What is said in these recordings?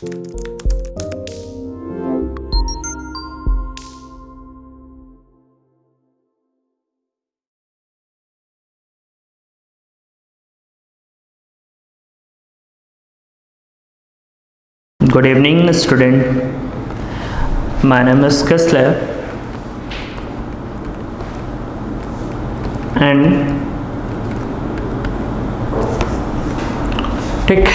Good evening, student. My name is Kessler, and ठीक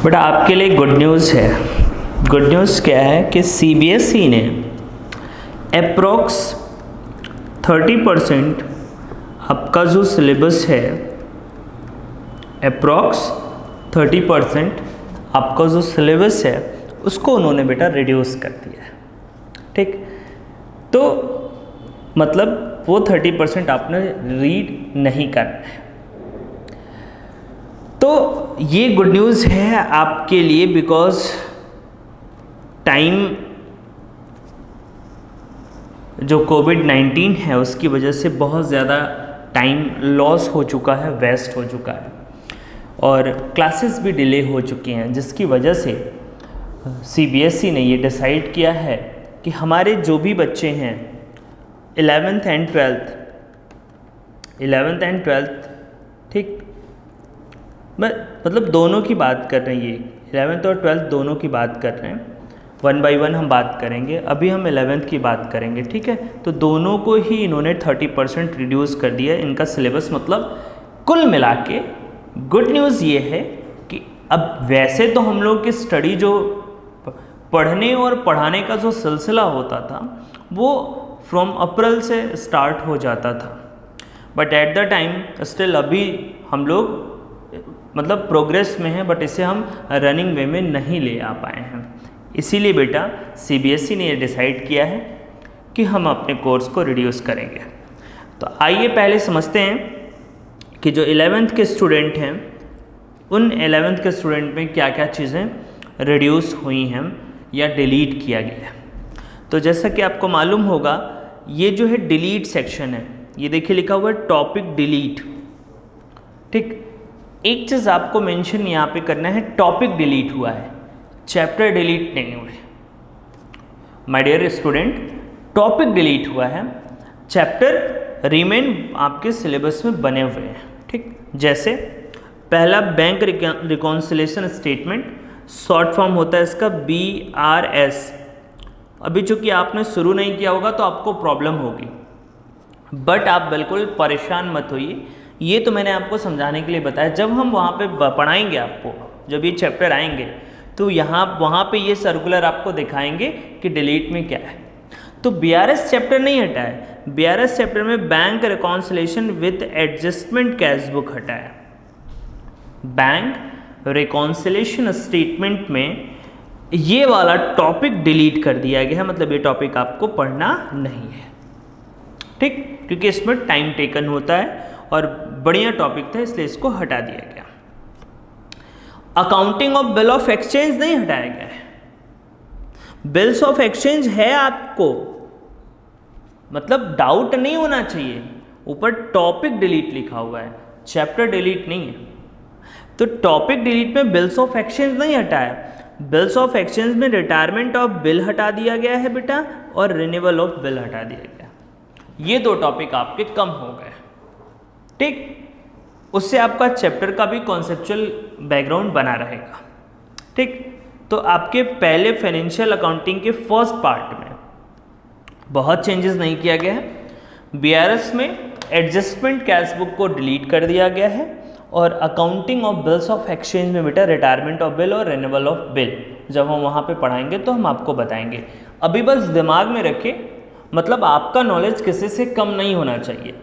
बेटा, आपके लिए गुड न्यूज़ है। गुड न्यूज़ क्या है कि CBSE ने अप्रोक्स 30% आपका जो सिलेबस है, अप्रोक्स 30% आपका जो सिलेबस है उसको उन्होंने बेटा रिड्यूस कर दिया है। ठीक, तो मतलब वो 30% आपने रीड नहीं करना है। तो ये गुड न्यूज़ है आपके लिए, बिकॉज टाइम जो कोविड-19 है उसकी वजह से बहुत ज़्यादा टाइम लॉस हो चुका है, वेस्ट हो चुका है, और क्लासेस भी डिले हो चुकी हैं, जिसकी वजह से CBSE ने ये डिसाइड किया है कि हमारे जो भी बच्चे हैं 11th एंड 12th, ठीक, मतलब दोनों की बात कर रहे हैं, ये 11th और 12th दोनों की बात कर रहे हैं। 1 by 1 हम बात करेंगे, अभी हम 11th की बात करेंगे, ठीक है। तो दोनों को ही इन्होंने 30% रिड्यूस कर दिया इनका सिलेबस। मतलब कुल मिला के गुड न्यूज़ ये है कि अब वैसे तो हम लोग की स्टडी जो पढ़ने और पढ़ाने का जो सिलसिला होता था वो फ्रॉम अप्रैल से स्टार्ट हो जाता था, but at the time still अभी हम लोग मतलब प्रोग्रेस में हैं, बट इसे हम रनिंग वे में नहीं ले आ पाए हैं। इसीलिए बेटा CBSE ने ये डिसाइड किया है कि हम अपने कोर्स को रिड्यूस करेंगे। तो आइए पहले समझते हैं कि जो 11th के स्टूडेंट हैं उन 11th के स्टूडेंट में क्या क्या चीज़ें रिड्यूस हुई हैं या डिलीट किया गया है। तो जैसा कि आपको मालूम होगा, ये जो है डिलीट सेक्शन है, ये देखिए लिखा हुआ है टॉपिक डिलीट। ठीक, एक चीज़ आपको मेंशन यहाँ पे करना है, टॉपिक डिलीट हुआ है, चैप्टर डिलीट नहीं हुए। My dear student, topic delete हुआ है, चैप्टर रिमेन आपके सिलेबस में बने हुए हैं। ठीक, जैसे पहला bank reconciliation statement, short form होता है इसका BRS। अभी चूंकि आपने शुरू नहीं किया होगा तो आपको प्रॉब्लम होगी, बट आप बिल्कुल परेशान मत होइए, ये तो मैंने आपको समझाने के लिए बताया। जब हम वहाँ पे पढ़ाएंगे आपको, जब ये चैप्टर आएंगे तो वहाँ पे ये सर्कुलर आपको दिखाएंगे कि डिलीट में क्या है। तो BRS चैप्टर नहीं हटा है, BRS चैप्टर में bank reconciliation with adjustment cash book हटा है। बैंक रिकॉन्सिलेशन स्टेटमेंट में ये वाला टॉपिक डिलीट कर दिया गया है, मतलब ये टॉपिक आपको पढ़ना नहीं है। ठीक, क्योंकि इसमें टाइम टेकन होता है और बढ़िया टॉपिक था, इसलिए इसको हटा दिया गया। Accounting of bill of exchange नहीं हटाया गया है, बिल्स ऑफ एक्सचेंज है आपको, मतलब डाउट नहीं होना चाहिए, ऊपर टॉपिक डिलीट लिखा हुआ है, चैप्टर डिलीट नहीं है। तो टॉपिक डिलीट में बिल्स ऑफ एक्सचेंज नहीं हटाया, बिल्स ऑफ एक्सचेंज में रिटायरमेंट ऑफ बिल हटा दिया गया है बेटा, और रिन्यूअल ऑफ बिल हटा दिया गया। ये दो टॉपिक आपके कम हो गए। ठीक, उससे आपका चैप्टर का भी कॉन्सेप्चुअल बैकग्राउंड बना रहेगा। ठीक, तो आपके पहले फाइनेंशियल अकाउंटिंग के फर्स्ट पार्ट में बहुत चेंजेस नहीं किया गया है। BRS में एडजस्टमेंट कैश बुक को डिलीट कर दिया गया है, और accounting of bills of exchange में बेटा रिटायरमेंट ऑफ बिल और रिन्यूअल ऑफ बिल जब हम वहाँ पे पढ़ाएंगे तो हम आपको बताएंगे। अभी बस दिमाग में रखें, मतलब आपका नॉलेज किसी से कम नहीं होना चाहिए।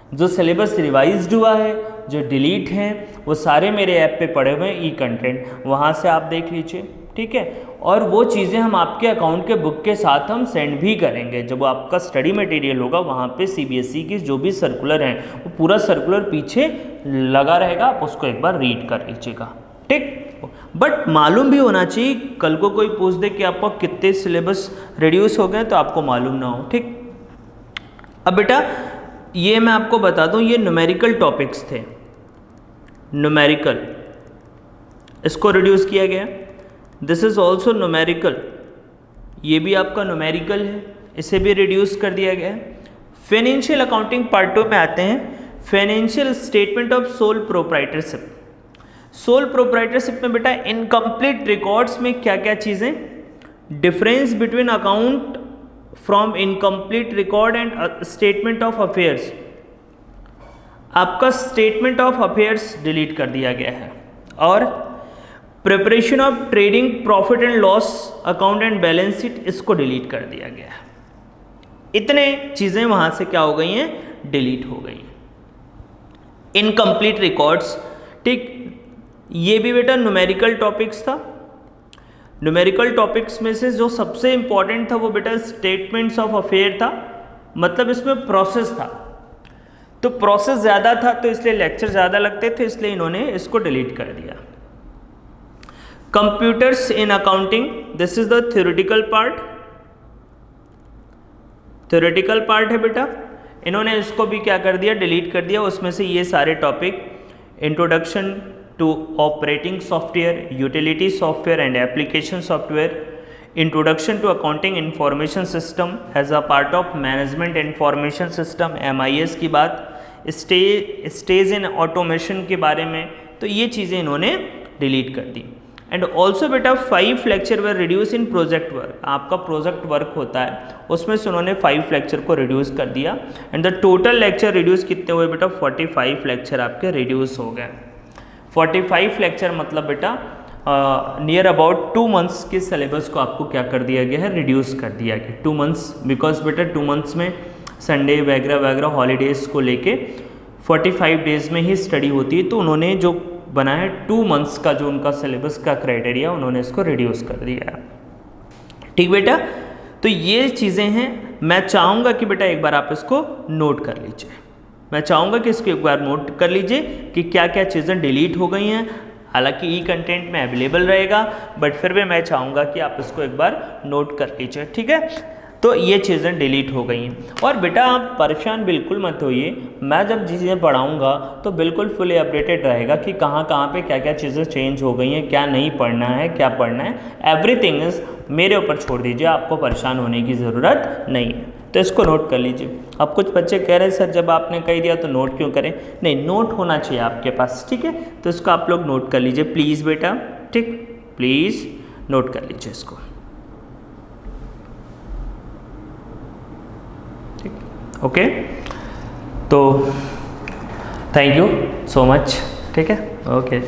जो सिलेबस रिवाइज्ड हुआ है, जो डिलीट हैं, वो सारे मेरे ऐप पे पड़े हुए हैं, कंटेंट, वहाँ से आप देख लीजिए। ठीक है, और वो चीज़ें हम आपके अकाउंट के बुक के साथ हम सेंड भी करेंगे। जब आपका स्टडी मटेरियल होगा वहाँ पे CBSE की जो भी सर्कुलर हैं वो पूरा सर्कुलर पीछे लगा रहेगा, आप उसको एक बार रीड कर लीजिएगा। ठीक, बट मालूम भी होना चाहिए, कल को कोई पूछ दे कि आपको कितने सिलेबस रिड्यूस हो गए तो आपको मालूम ना हो। ठीक, अब बेटा ये मैं आपको बता दूं, ये न्यूमेरिकल टॉपिक्स थे, न्यूमेरिकल, इसको रिड्यूस किया गया। दिस इज ऑल्सो न्यूमेरिकल, ये भी आपका न्यूमेरिकल है, इसे भी रिड्यूस कर दिया गया है। फाइनेंशियल अकाउंटिंग पार्ट 2 में आते हैं, financial statement of sole proprietorship. Sole proprietorship में बेटा इनकम्प्लीट रिकॉर्ड्स में क्या क्या चीज़ें, difference between account from incomplete record and statement of affairs. आपका स्टेटमेंट ऑफ अफेयर्स डिलीट कर दिया गया है, और preparation of trading profit and loss account and balance sheet, इसको डिलीट कर दिया गया है। इतने चीज़ें वहाँ से क्या हो गई हैं, डिलीट हो गई हैं। इनकम्प्लीट रिकॉर्ड्स, ठीक, ये भी बेटा न्यूमेरिकल टॉपिक्स था। न्यूमेरिकल टॉपिक्स में से जो सबसे इंपॉर्टेंट था वो बेटा स्टेटमेंट्स ऑफ अफेयर था, मतलब इसमें प्रोसेस था, तो प्रोसेस ज़्यादा था तो इसलिए लेक्चर ज़्यादा लगते थे, इसलिए इन्होंने इसको डिलीट कर दिया। Computers in accounting, this is the theoretical part, theoretical part है बेटा, इन्होंने इसको भी क्या कर दिया, डिलीट कर दिया। उसमें से ये सारे topic, introduction to operating software, utility software and application software, introduction to accounting information system as a part of management information system, MIS की बात, स्टेज इन ऑटोमेशन के बारे में, तो ये चीज़ें इन्होंने डिलीट कर दी। एंड ऑल्सो बेटा 5 lecture were reduce in project work, आपका प्रोजेक्ट वर्क होता है उसमें से उन्होंने 5 लेक्चर को रिड्यूस कर दिया। And the total lecture reduce कितने हुए बेटा, 45 लेक्चर आपके रिड्यूस हो गए। 45 लेक्चर मतलब बेटा नियर अबाउट 2 मंथ्स के सिलेबस को आपको क्या कर दिया गया है, रिड्यूस कर दिया गया। 2 मंथ्स, बिकॉज बेटा 2 मंथ्स में संडे वगैरह वगैरह हॉलीडेज़ को लेके 45 डेज़ में ही स्टडी होती है, तो उन्होंने जो बनाया है 2 मंथ्स का जो उनका सिलेबस का क्राइटेरिया, उन्होंने इसको रिड्यूस कर दिया है। ठीक बेटा, तो ये चीज़ें हैं, मैं चाहूँगा कि बेटा एक बार आप इसको नोट कर लीजिए, मैं चाहूँगा कि इसको एक बार नोट कर लीजिए कि क्या क्या चीज़ें डिलीट हो गई हैं। हालांकि ई कंटेंट में अवेलेबल रहेगा, बट फिर भी मैं चाहूँगा कि आप इसको एक बार नोट कर लीजिए, ठीक है। तो ये चीज़ें डिलीट हो गई हैं। और बेटा आप परेशान बिल्कुल मत होइए, मैं जब चीज़ें पढ़ाऊँगा तो बिल्कुल फुली अपडेटेड रहेगा कि कहाँ कहाँ पे क्या क्या चीज़ें चेंज हो गई हैं, क्या नहीं पढ़ना है, क्या पढ़ना है, एवरीथिंग इज़ मेरे ऊपर छोड़ दीजिए, आपको परेशान होने की ज़रूरत नहीं है। तो इसको नोट कर लीजिए। अब कुछ बच्चे कह रहे हैं सर जब आपने कह दिया तो नोट क्यों करें, नहीं, नोट होना चाहिए आपके पास, ठीक है। तो इसको आप लोग नोट कर लीजिए प्लीज़ बेटा, ठीक, प्लीज़ नोट कर लीजिए इसको, ठीक, ओके। तो थैंक यू सो मच, ठीक है, ओके।